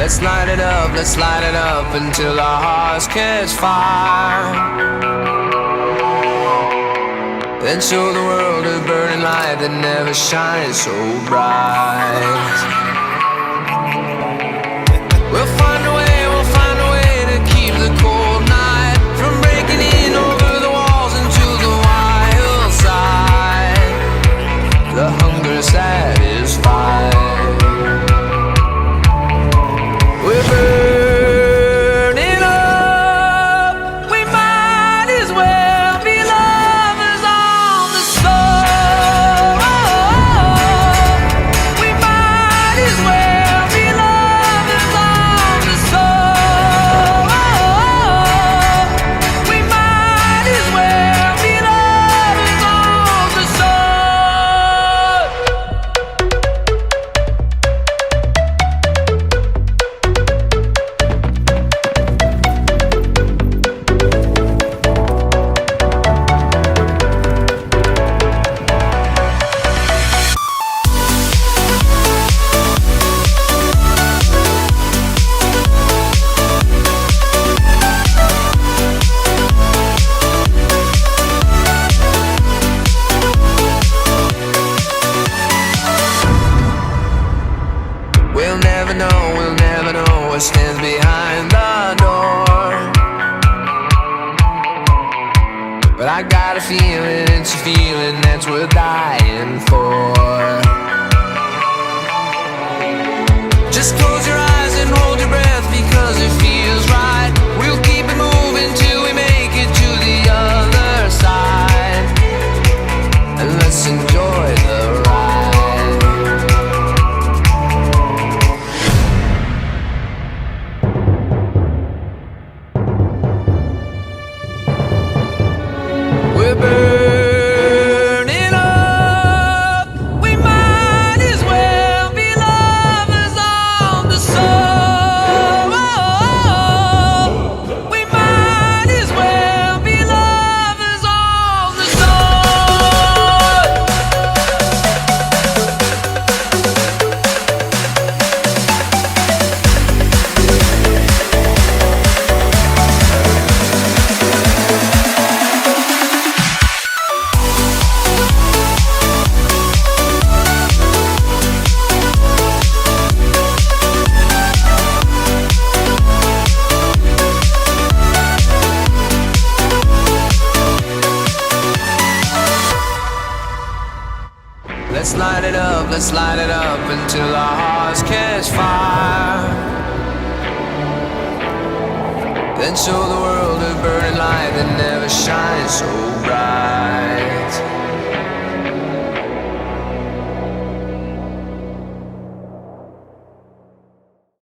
Let's light it up until our hearts catch fire. Then show the world a burning light that never shines so bright. We'll find a way to keep the cold night from breaking in over the walls into the wild side. The hunger satisfied. We're burning up. We might as well be lovers on the soul. We might as well be lovers on the soul. We might as well be lovers on the soul. We'll never know what stands behind the door. But I got a feeling, it's a feeling that's worth dying for. Just close your eyes and hold your breath because it feels right. We'll keep it moving till we make it to the other side. And let's enjoy the ride. We're burning up. We might as well be lovers on the soul. We might as well be lovers on the soul. Let's light it up until our hearts catch fire. Then show the world a burning light that never shines so bright.